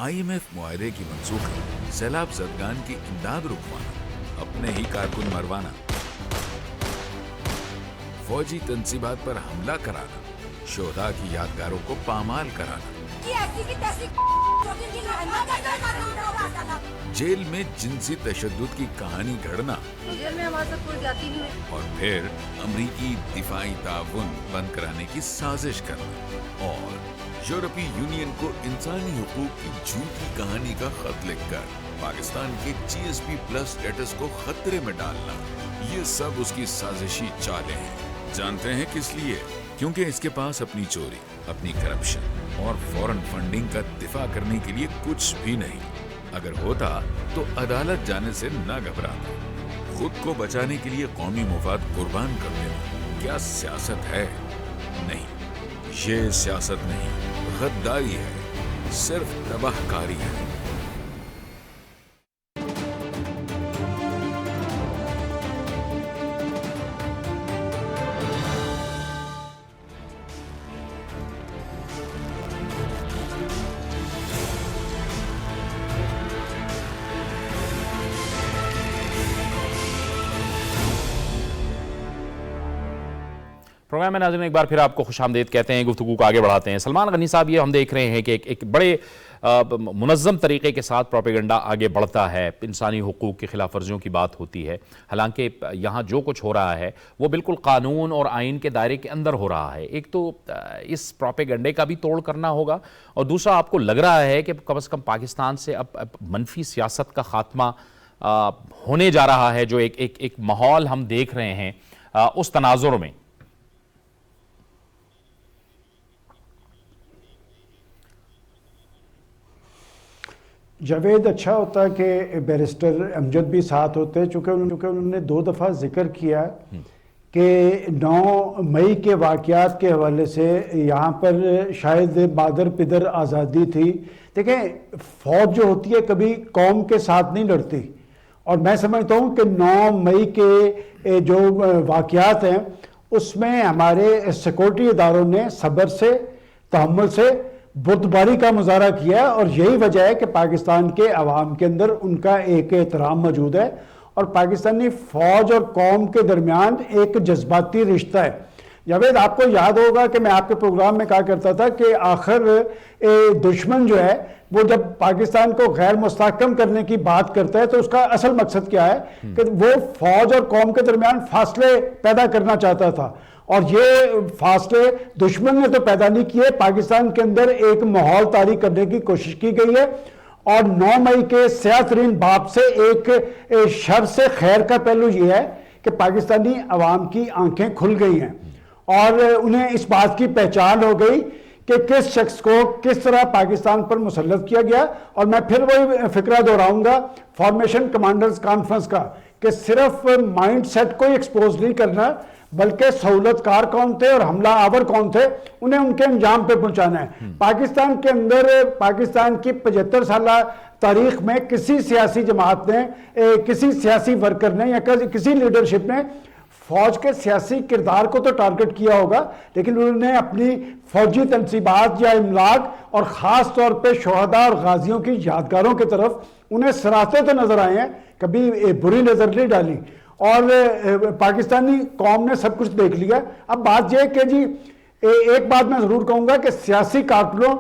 IMF معاہدے کی منسوخی, سیلاب زدگان کی امداد رکوانا, اپنے ہی کارکن مروانا, فوجی تنصیبات پر حملہ کرانا, شہداء کی یادگاروں کو پامال کرانا, جیل میں جنسی تشدد کی کہانی گھڑنا, جیل میں ہمارے ساتھ کوئی زیادتی نہیں ہوئی, اور پھر امریکی دفاعی تعاون بند کرانے کی سازش کرنا, اور یورپی یونین کو انسانی حقوق کی جھوٹی کہانی کا خط لکھ کر پاکستان کے GSP+ سٹیٹس کو خطرے میں ڈالنا. یہ سب اس کی سازشی چالیں ہیں. جانتے ہیں کس لیے؟ کیونکہ اس کے پاس اپنی چوری, اپنی کرپشن اور فورن فنڈنگ کا دفاع کرنے کے لیے کچھ بھی نہیں. اگر ہوتا تو عدالت جانے سے نہ گھبراتا. خود کو بچانے کے لیے قومی مفاد قربان کر دینا کیا سیاست ہے؟ نہیں, یہ سیاست نہیں, غداری ہے, صرف تباہ کاری ہے. پروگرام میں ناظرین ایک بار پھر آپ کو خوش آمدید کہتے ہیں, گفتگو کو آگے بڑھاتے ہیں. سلمان غنی صاحب, یہ ہم دیکھ رہے ہیں کہ ایک بڑے منظم طریقے کے ساتھ پروپیگنڈا آگے بڑھتا ہے, انسانی حقوق کی خلاف ورزیوں کی بات ہوتی ہے, حالانکہ یہاں جو کچھ ہو رہا ہے وہ بالکل قانون اور آئین کے دائرے کے اندر ہو رہا ہے. ایک تو اس پروپیگنڈے کا بھی توڑ کرنا ہوگا, اور دوسرا آپ کو لگ رہا ہے کہ کم از کم پاکستان سے اب منفی سیاست کا خاتمہ ہونے جا رہا ہے, جو ایک ماحول ہم دیکھ رہے ہیں اس تناظر میں. جاوید, اچھا ہوتا کہ بیرسٹر امجد بھی ساتھ ہوتے, چونکہ انہوں نے 2 دفعہ ذکر کیا کہ 9 مئی کے واقعات کے حوالے سے یہاں پر شاید مادر پدر آزادی تھی. دیکھیں, فوج جو ہوتی ہے کبھی قوم کے ساتھ نہیں لڑتی, اور میں سمجھتا ہوں کہ 9 مئی کے جو واقعات ہیں اس میں ہمارے سیکورٹی اداروں نے صبر سے, تحمل سے, بردباری کا مظاہرہ کیا ہے, اور یہی وجہ ہے کہ پاکستان کے عوام کے اندر ان کا ایک احترام موجود ہے, اور پاکستانی فوج اور قوم کے درمیان ایک جذباتی رشتہ ہے. جاوید, آپ کو یاد ہوگا کہ میں آپ کے پروگرام میں کہا کرتا تھا کہ آخر دشمن جو ہے وہ جب پاکستان کو غیر مستحکم کرنے کی بات کرتا ہے تو اس کا اصل مقصد کیا ہے کہ وہ فوج اور قوم کے درمیان فاصلے پیدا کرنا چاہتا تھا, اور یہ فاصلے دشمن نے تو پیدا نہیں کیے, پاکستان کے اندر ایک ماحول طاری کرنے کی کوشش کی گئی ہے. اور 9 مئی کے سیاہ ترین باب سے ایک شر سے خیر کا پہلو یہ ہے کہ پاکستانی عوام کی آنکھیں کھل گئی ہیں اور انہیں اس بات کی پہچان ہو گئی کہ کس شخص کو کس طرح پاکستان پر مسلط کیا گیا. اور میں پھر وہی فکرہ دہراؤں گا فارمیشن کمانڈرز کانفرنس کا کہ صرف مائنڈ سیٹ کو ہی ایکسپوز نہیں کرنا بلکہ سہولت کار کون تھے اور حملہ آور کون تھے انہیں ان کے انجام پہ پہنچانا ہے. پاکستان کے اندر پاکستان کی 75 سالہ تاریخ میں کسی سیاسی جماعت نے کسی سیاسی ورکر نے یا کسی لیڈرشپ نے فوج کے سیاسی کردار کو تو ٹارگٹ کیا ہوگا لیکن انہوں نے اپنی فوجی تنصیبات یا املاک اور خاص طور پہ شہداء اور غازیوں کی یادگاروں کی طرف انہیں سراستے تو نظر آئے ہیں, کبھی بری نظر نہیں ڈالی اور پاکستانی قوم نے سب کچھ دیکھ لیا. اب بات یہ کہ جی ایک بات میں ضرور کہوں گا کہ سیاسی قاتلوں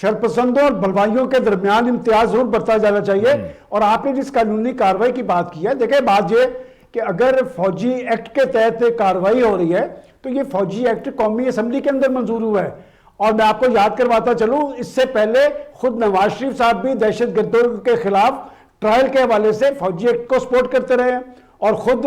شرپسندوں اور بلوائیوں کے درمیان امتیاز ضرور برتا جانا چاہیے. اور آپ نے جس قانونی کارروائی کی بات کی ہے, دیکھیں بات یہ کہ اگر فوجی ایکٹ کے تحت کارروائی ہو رہی ہے تو یہ فوجی ایکٹ قومی اسمبلی کے اندر منظور ہوا ہے. اور میں آپ کو یاد کرواتا چلوں اس سے پہلے خود نواز شریف صاحب بھی دہشت گردوں کے خلاف ٹرائل کے حوالے سے فوجی ایکٹ کو سپورٹ کرتے رہے ہیں اور خود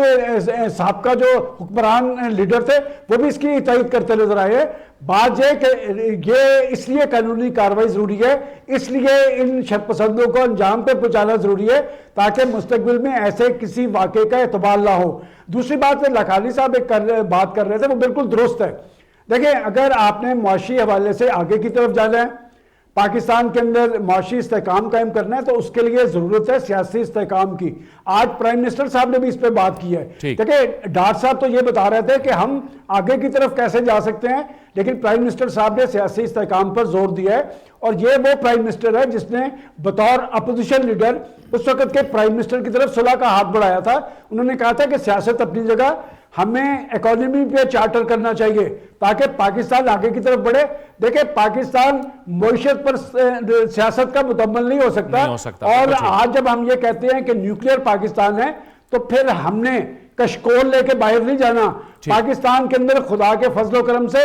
سابقہ جو حکمران لیڈر تھے وہ بھی اس کی تائید کرتے نظر آئے ہیں. بات یہ کہ یہ اس لیے قانونی کارروائی ضروری ہے, اس لیے ان شرپسندوں کو انجام پہ پہنچانا ضروری ہے تاکہ مستقبل میں ایسے کسی واقعے کا اعتبار نہ ہو. دوسری بات لاکھانی صاحب ایک بات کر رہے تھے وہ بالکل درست ہے. دیکھیں اگر آپ نے معاشی حوالے سے آگے کی طرف جانا ہے, پاکستان کے اندر معاشی استحکام قائم کرنا ہے تو اس کے لیے ضرورت ہے سیاسی استحکام کی. آج پرائم منسٹر صاحب نے بھی اس پہ بات کی ہے. دیکھیں ڈاکٹر صاحب تو یہ بتا رہے تھے کہ ہم آگے کی طرف کیسے جا سکتے ہیں لیکن پرائم منسٹر صاحب نے سیاسی استحکام پر زور دیا ہے اور یہ وہ پرائم منسٹر ہے جس نے بطور اپوزیشن لیڈر اس وقت کے پرائم منسٹر کی طرف صلح کا ہاتھ بڑھایا تھا. انہوں نے کہا تھا کہ سیاست اپنی جگہ, ہمیں اکانومی پہ چارٹر کرنا چاہیے تاکہ پاکستان آگے کی طرف بڑھے. دیکھیں پاکستان معیشت پر سیاست کا مکمل نہیں ہو سکتا اور آج جب ہم یہ کہتے ہیں کہ نیوکلیئر پاکستان ہے تو پھر ہم نے کشکول لے کے باہر نہیں جانا. پاکستان کے اندر خدا کے فضل و کرم سے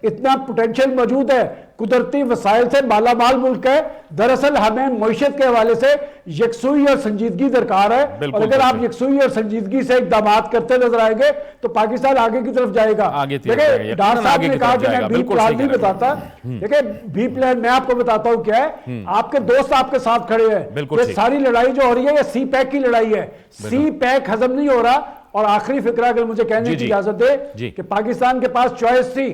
اتنا پوٹینشل موجود ہے, قدرتی وسائل سے مالا مال ملک ہے. دراصل ہمیں معیشت کے حوالے سے یکسوئی اور سنجیدگی درکار ہے اور اگر آپ یکسوئی اور سنجیدگی سے اقدامات کرتے نظر آئیں گے تو پاکستان آگے کی طرف جائے گا. دیکھیں ڈاکٹر صاحب نے کہا کہ میں بی پلان نہیں بتاتا. دیکھیں بی پلان میں آپ کو بتاتا ہوں کیا ہے. آپ کے دوست آپ کے ساتھ کھڑے ہیں. یہ ساری لڑائی جو ہو رہی ہے یہ سی پیک کی لڑائی ہے. سی پیک ہضم نہیں ہو رہا. اور آخری فکرہ اگر مجھے کہنے کی اجازت دے کہ پاکستان کے پاس چوائس تھی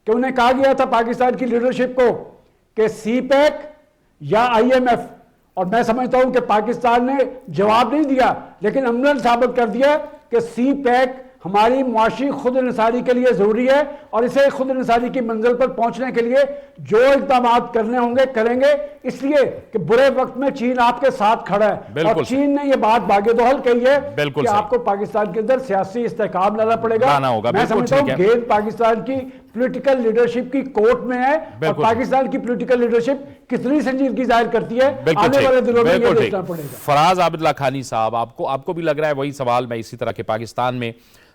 کہ انہیں کہا گیا تھا پاکستان کی لیڈرشپ کو کہ سی پیک یا آئی ایم ایف, اور میں سمجھتا ہوں کہ پاکستان نے جواب نہیں دیا لیکن عملاً ثابت کر دیا کہ سی پیک ہماری معاشی خود انحصاری کے لیے ضروری ہے اور اسے خود انحصاری کی منزل پر پہنچنے کے لیے جو اقدامات کرنے ہوں گے کریں گے, اس لیے کہ برے وقت میں چین آپ کے ساتھ کھڑا ہے اور چین نے یہ بات باغ دوحل کہی ہے کہ آپ کو پاکستان کے اندر سیاسی استحکام لانا پڑے گا. میں سمجھتا ہوں گیند پاکستان کی پولیٹیکل لیڈرشپ کی کوٹ میں ہے اور پاکستان کی پولیٹیکل لیڈرشپ کتنی سنجیدگی ظاہر کرتی ہے آنے والے دنوں میں یہ دیکھنا پڑے گا. فراز عابد لاکھانی صاحب, آپ کو بھی لگ رہا ہے وہی سوال میں اسی طرح کہ پاکستان میں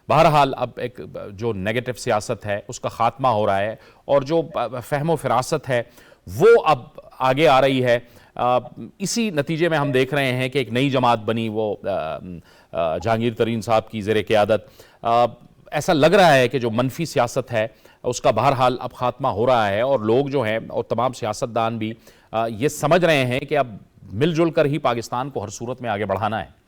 بہرحال اب ایک جو نیگیٹو سیاست ہے اس کا خاتمہ ہو رہا ہے اور جو فہم و فراست ہے وہ اب آگے آ رہی ہے. اسی نتیجے میں ہم دیکھ رہے ہیں کہ ایک نئی جماعت بنی وہ جہانگیر ترین صاحب کی زیر قیادت. ایسا لگ رہا ہے کہ جو منفی سیاست ہے اس کا بہرحال اب خاتمہ ہو رہا ہے اور لوگ جو ہیں اور تمام سیاستدان بھی یہ سمجھ رہے ہیں کہ اب مل جل کر ہی پاکستان کو ہر صورت میں آگے بڑھانا ہے.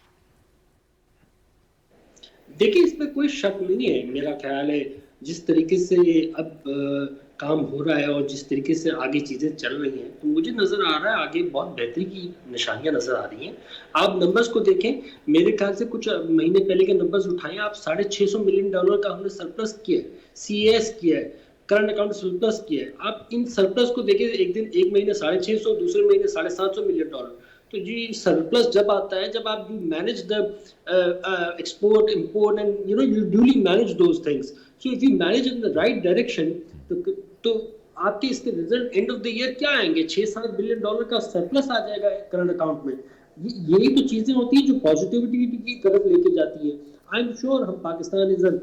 دیکھیں اس میں کوئی شک نہیں ہے. میرا خیال ہے جس طریقے سے اب کام ہو رہا ہے اور جس طریقے سے آگے چیزیں چل رہی ہیں تو مجھے نظر آ رہا ہے آگے بہت بہتری کی نشانیاں نظر آ رہی ہیں. آپ نمبرز کو دیکھیں, میرے خیال سے کچھ مہینے پہلے کے نمبرز اٹھائیں آپ, $650 ملین کا ہم نے سرپلس کیا ہے, سی ایس کیا ہے, کرنٹ اکاؤنٹ سرپلس کیا ہے. آپ ان سرپلس کو دیکھیں, ایک مہینے 650, دوسرے مہینے $750 ملین. تو جی سرپلس جب آتا ہے جب آپ you manage the export import and you duly manage those things. So if you manage in the right direction تو آپ کے اس کے result end of the year کیا آئیں گے, $6-7 بلین کا سرپلس آ جائے گا کرنٹ اکاؤنٹ میں. یہی تو چیزیں ہوتی ہیں جو پازیٹیوٹی کی طرف لے کے جاتی ہیں. آئی ایم شیور ہم Pakistan is an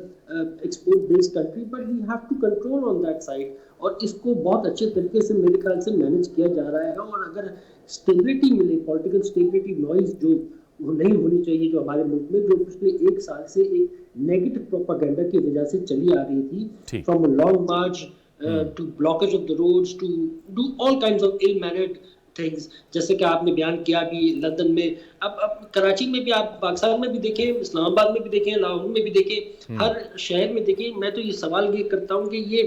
export based country but we have to control on that side اور اس کو بہت اچھے طریقے سے میرے خیال سے مینیج کیا جا رہا ہے. اور اگر اسٹیبلٹی ملے, پولیٹیکل اسٹیبلٹی نوائز جو وہ نہیں ہونی چاہیے جو ہمارے ملک میں جو پچھلے 1 سال سے ایک نیگیٹو پروپیگنڈا کی وجہ سے چلی آ رہی تھی from long march to blockage of the roads to do all kinds of ill mannered things. جیسے کہ آپ نے بیان کیا بھی لندن میں، اب کراچی میں بھی، آپ پاکستان میں بھی دیکھیں، اسلام آباد میں بھی دیکھیں، لاہور میں بھی دیکھیں، ہر شہر میں دیکھیں. میں تو یہ سوال یہ کرتا ہوں کہ یہ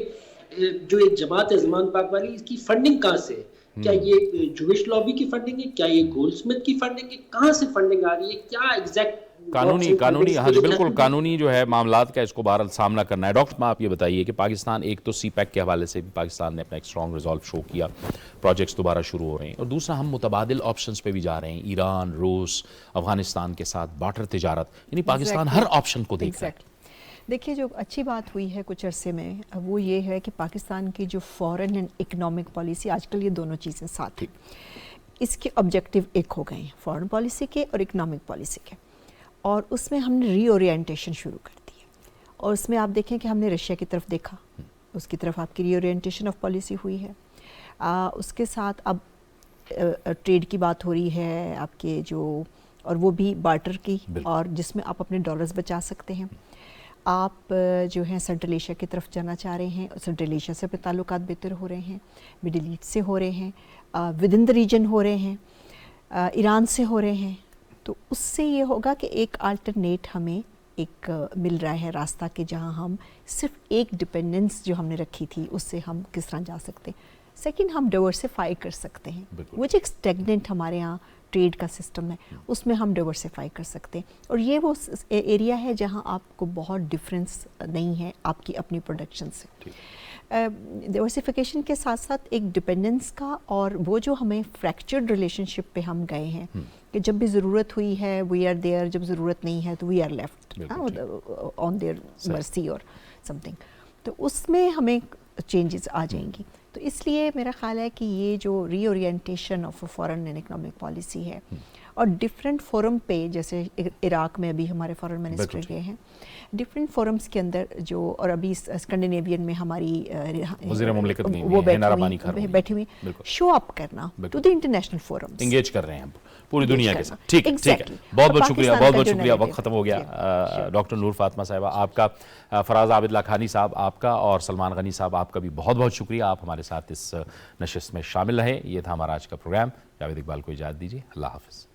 جو ایک جماعت ہے زمان پاک والی، اس کی فنڈنگ کہاں سے ہے؟ کیا یہ جوش لابی کی فنڈنگ ہے؟ کیا یہ گولڈ سمتھ کی فنڈنگ ہے؟ کہاں سے فنڈنگ آ رہی ہے؟ کیا ایگزیکٹ قانونی ہاں جی بالکل قانونی جو ہے معاملات کا اس کو بہرحال سامنا کرنا ہے. ڈاکٹر آپ یہ بتائیے کہ پاکستان ایک تو سی پیک کے حوالے سے بھی پاکستان نے اپنا ایک اسٹرانگ ریزالو شو کیا، پروجیکٹس دوبارہ شروع ہو رہے ہیں، اور دوسرا ہم متبادل آپشنز پہ بھی جا رہے ہیں، ایران، روس، افغانستان کے ساتھ بارٹر تجارت، یعنی پاکستان ہر آپشن کو دیکھ رہا ہے. دیکھیے جو اچھی بات ہوئی ہے کچھ عرصے میں وہ یہ ہے کہ پاکستان کی جو فورن اینڈ اکنامک پالیسی، آج کل یہ دونوں چیزیں ساتھ ہیں، اس کے آبجیکٹیو ایک ہو گئے ہیں، فورن پالیسی کے اور اکنامک پالیسی کے، اور اس میں ہم نے ری اورینٹیشن شروع کر دی ہے. اور اس میں آپ دیکھیں کہ ہم نے رشیا کی طرف دیکھا، اس کی طرف آپ کی ری اورینٹیشن آف پالیسی ہوئی ہے. اس کے ساتھ اب ٹریڈ کی بات ہو رہی ہے آپ کے جو، اور وہ بھی بارٹر کی، اور جس میں آپ اپنے ڈالرز بچا سکتے ہیں. آپ جو ہیں سینٹرل ایشیا کی طرف جانا چاہ رہے ہیں، سینٹرل ایشیا سے بھی تعلقات بہتر ہو رہے ہیں، مڈل ایسٹ سے ہو رہے ہیں، ود ان دا ریجن ہو رہے ہیں، ایران سے ہو رہے ہیں. تو اس سے یہ ہوگا کہ ایک آلٹرنیٹ ہمیں ایک مل رہا ہے راستہ، کہ جہاں ہم صرف ایک ڈپینڈنس جو ہم نے رکھی تھی اس سے ہم کس طرح جا سکتے ہیں. سیکنڈ، ہم ڈائیورسیفائی کر سکتے ہیں، وہ جو ایک اسٹیگننٹ ہمارے ہاں ٹریڈ کا سسٹم ہے اس میں ہم ڈائیورسیفائی کر سکتے ہیں. اور یہ وہ ایریا ہے جہاں آپ کو بہت ڈفرینس نہیں ہے آپ کی اپنی پروڈکشن سے. ڈائیورسیفیکیشن کے ساتھ ساتھ ایک ڈپینڈنس کا، اور وہ جو ہمیں فریکچرڈ ریلیشن شپ پہ ہم گئے ہیں کہ جب بھی ضرورت ہوئی ہے وی آر دیئر، جب ضرورت نہیں ہے تو we are left on their mercy اور سم تھنگ. تو اس میں ہمیں چینجز آ جائیں گی. تو اس لیے میرا خیال ہے کہ یہ جو reorientation of foreign and economic policy ہے، اور ڈفرینٹ فورم پہ، جیسے عراق میں ابھی ہمارے فورن منسٹر گئے ہیں، ڈفرینٹ فورمز کے اندر جو، اور ابھی اسکینڈینیوین میں ہماری وزیر مملکت وہ بیٹھی ہوئی شو اپ کرنا to the international forums, engage کر رہے ہیں پوری دنیا کے ساتھ. ٹھیک ہے بہت بہت شکریہ، بہت بہت شکریہ. وقت ختم ہو گیا. ڈاکٹر نور فاطمہ صاحبہ آپ کا، فراز عابد لاکھانی صاحب آپ کا، اور سلمان غنی صاحب آپ کا بھی بہت بہت شکریہ. آپ ہمارے ساتھ اس نشست میں شامل رہے. یہ تھا ہمارا آج کا پروگرام. جاوید اقبال کو اجازت دیجیے. اللہ حافظ.